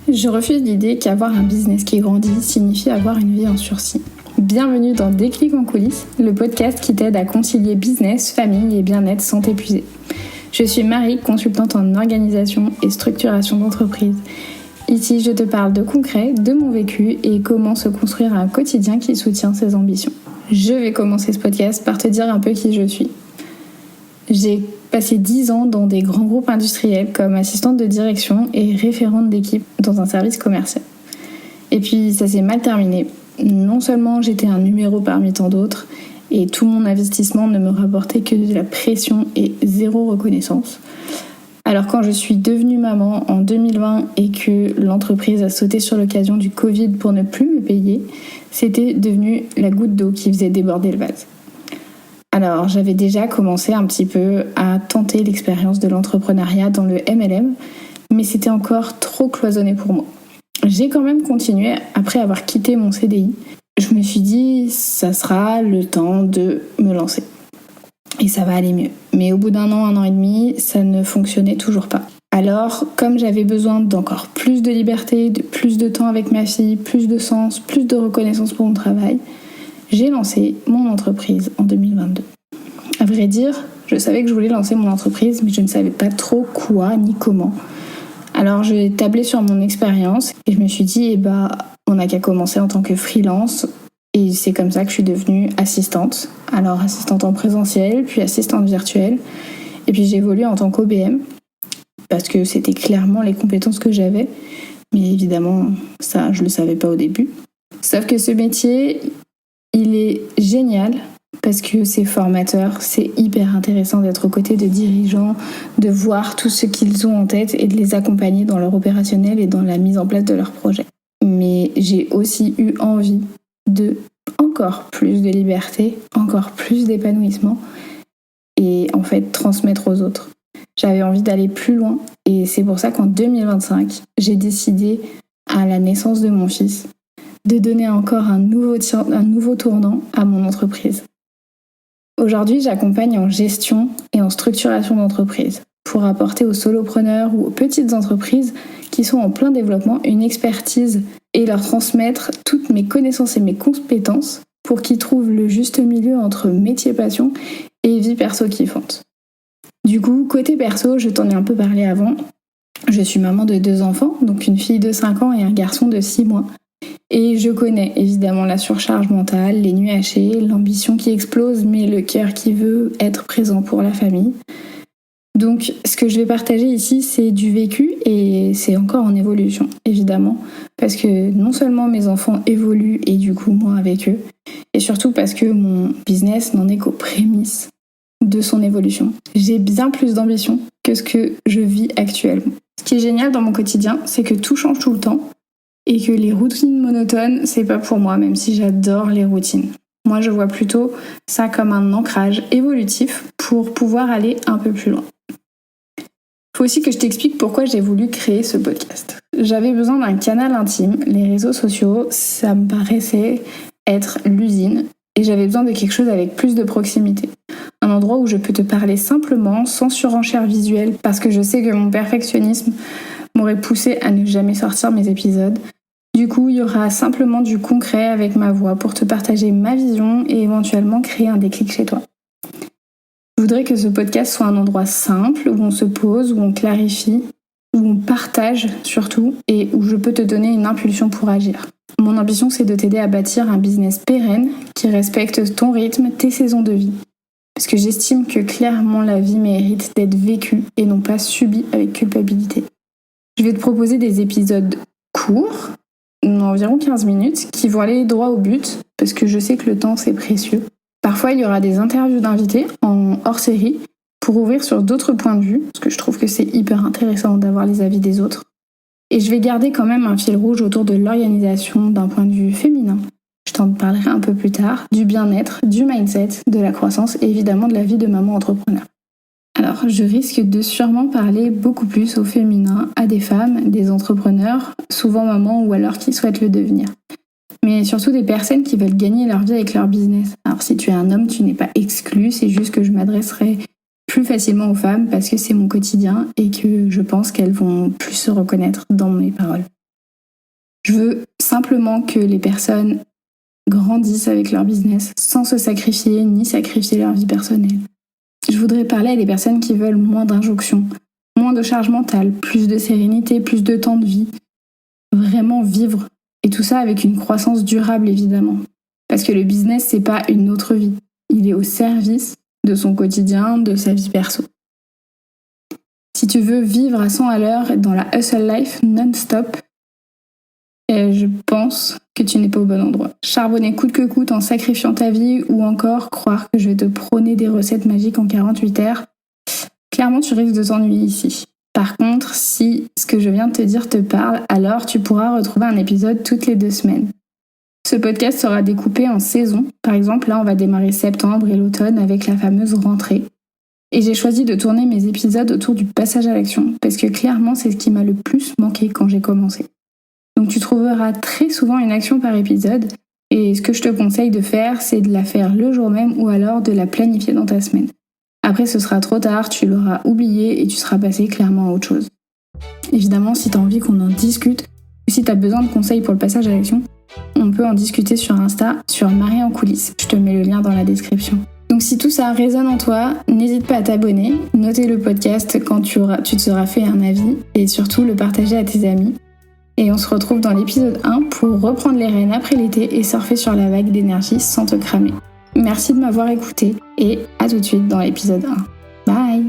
Je refuse l'idée qu'avoir un business qui grandit signifie avoir une vie en sursis. Bienvenue dans Déclic en coulisses, le podcast qui t'aide à concilier business, famille et bien-être sans t'épuiser. Je suis Marie, consultante en organisation et structuration d'entreprise. Ici, je te parle de concret, de mon vécu et comment se construire un quotidien qui soutient ses ambitions. Je vais commencer ce podcast par te dire un peu qui je suis. J'ai passé 10 ans dans des grands groupes industriels comme assistante de direction et référente d'équipe dans un service commercial. Et puis ça s'est mal terminé. Non seulement j'étais un numéro parmi tant d'autres et tout mon investissement ne me rapportait que de la pression et zéro reconnaissance. Alors quand je suis devenue maman en 2020 et que l'entreprise a sauté sur l'occasion du Covid pour ne plus me payer, c'était devenu la goutte d'eau qui faisait déborder le vase. Alors j'avais déjà commencé un petit peu à tenter l'expérience de l'entrepreneuriat dans le MLM, mais c'était encore trop cloisonné pour moi. J'ai quand même continué après avoir quitté mon CDI. Je me suis dit, ça sera le temps de me lancer. Et ça va aller mieux. Mais au bout d'un an et demi, ça ne fonctionnait toujours pas. Alors, comme j'avais besoin d'encore plus de liberté, de plus de temps avec ma fille, plus de sens, plus de reconnaissance pour mon travail, j'ai lancé mon entreprise en 2022. À vrai dire, je savais que je voulais lancer mon entreprise, mais je ne savais pas trop quoi ni comment. Alors j'ai tablé sur mon expérience et je me suis dit, on n'a qu'à commencer en tant que freelance. Et c'est comme ça que je suis devenue assistante. Alors assistante en présentiel, puis assistante virtuelle. Et puis j'ai évolué en tant qu'OBM, parce que c'était clairement les compétences que j'avais. Mais évidemment, ça, je ne le savais pas au début. Sauf que ce métier, il est génial parce que c'est formateur, c'est hyper intéressant d'être aux côtés de dirigeants, de voir tout ce qu'ils ont en tête et de les accompagner dans leur opérationnel et dans la mise en place de leurs projets. Mais j'ai aussi eu envie de encore plus de liberté, encore plus d'épanouissement et en fait transmettre aux autres. J'avais envie d'aller plus loin et c'est pour ça qu'en 2025, j'ai décidé, à la naissance de mon fils, de donner encore un nouveau tournant à mon entreprise. Aujourd'hui, j'accompagne en gestion et en structuration d'entreprise pour apporter aux solopreneurs ou aux petites entreprises qui sont en plein développement une expertise et leur transmettre toutes mes connaissances et mes compétences pour qu'ils trouvent le juste milieu entre métier passion et vie perso kiffante. Du coup, côté perso, je t'en ai un peu parlé avant. Je suis maman de 2 enfants, donc une fille de 5 ans et un garçon de 6 mois. Et je connais évidemment la surcharge mentale, les nuits hachées, l'ambition qui explose, mais le cœur qui veut être présent pour la famille. Donc ce que je vais partager ici, c'est du vécu et c'est encore en évolution, évidemment. Parce que non seulement mes enfants évoluent et du coup moi avec eux, et surtout parce que mon business n'en est qu'aux prémices de son évolution. J'ai bien plus d'ambition que ce que je vis actuellement. Ce qui est génial dans mon quotidien, c'est que tout change tout le temps. Et que les routines monotones, c'est pas pour moi, même si j'adore les routines. Moi, je vois plutôt ça comme un ancrage évolutif pour pouvoir aller un peu plus loin. Faut aussi que je t'explique pourquoi j'ai voulu créer ce podcast. J'avais besoin d'un canal intime, les réseaux sociaux, ça me paraissait être l'usine, et j'avais besoin de quelque chose avec plus de proximité. Un endroit où je peux te parler simplement, sans surenchère visuelle, parce que je sais que mon perfectionnisme m'aurait poussé à ne jamais sortir mes épisodes. Du coup, il y aura simplement du concret avec ma voix pour te partager ma vision et éventuellement créer un déclic chez toi. Je voudrais que ce podcast soit un endroit simple où on se pose, où on clarifie, où on partage surtout et où je peux te donner une impulsion pour agir. Mon ambition, c'est de t'aider à bâtir un business pérenne qui respecte ton rythme, tes saisons de vie. Parce que j'estime que clairement la vie mérite d'être vécue et non pas subie avec culpabilité. Je vais te proposer des épisodes courts, environ 15 minutes, qui vont aller droit au but, parce que je sais que le temps c'est précieux. Parfois il y aura des interviews d'invités en hors-série pour ouvrir sur d'autres points de vue, parce que je trouve que c'est hyper intéressant d'avoir les avis des autres. Et je vais garder quand même un fil rouge autour de l'organisation d'un point de vue féminin. Je t'en parlerai un peu plus tard, du bien-être, du mindset, de la croissance et évidemment de la vie de maman entrepreneur. Alors, je risque de sûrement parler beaucoup plus au féminin, à des femmes, des entrepreneurs, souvent mamans ou alors qui souhaitent le devenir. Mais surtout des personnes qui veulent gagner leur vie avec leur business. Alors si tu es un homme, tu n'es pas exclu, c'est juste que je m'adresserai plus facilement aux femmes parce que c'est mon quotidien et que je pense qu'elles vont plus se reconnaître dans mes paroles. Je veux simplement que les personnes grandissent avec leur business sans se sacrifier ni sacrifier leur vie personnelle. Je voudrais parler à des personnes qui veulent moins d'injonctions, moins de charge mentale, plus de sérénité, plus de temps de vie. Vraiment vivre. Et tout ça avec une croissance durable, évidemment. Parce que le business, c'est pas une autre vie. Il est au service de son quotidien, de sa vie perso. Si tu veux vivre à 100 à l'heure dans la hustle life non-stop, je pense que tu n'es pas au bon endroit. Charbonner coûte que coûte en sacrifiant ta vie ou encore croire que je vais te prôner des recettes magiques en 48 heures, clairement tu risques de t'ennuyer ici. Par contre, si ce que je viens de te dire te parle, alors tu pourras retrouver un épisode toutes les 2 semaines. Ce podcast sera découpé en saisons. Par exemple, là on va démarrer septembre et l'automne avec la fameuse rentrée. Et j'ai choisi de tourner mes épisodes autour du passage à l'action parce que clairement c'est ce qui m'a le plus manqué quand j'ai commencé. Donc tu trouveras très souvent une action par épisode et ce que je te conseille de faire, c'est de la faire le jour même ou alors de la planifier dans ta semaine. Après ce sera trop tard, tu l'auras oublié et tu seras passé clairement à autre chose. Évidemment, si tu as envie qu'on en discute ou si tu as besoin de conseils pour le passage à l'action, on peut en discuter sur Insta, sur Marie en coulisses. Je te mets le lien dans la description. Donc si tout ça résonne en toi, n'hésite pas à t'abonner, noter le podcast quand tu te seras fait un avis et surtout le partager à tes amis. Et on se retrouve dans l'épisode 1 pour reprendre les rênes après l'été et surfer sur la vague d'énergie sans te cramer. Merci de m'avoir écouté et à tout de suite dans l'épisode 1. Bye!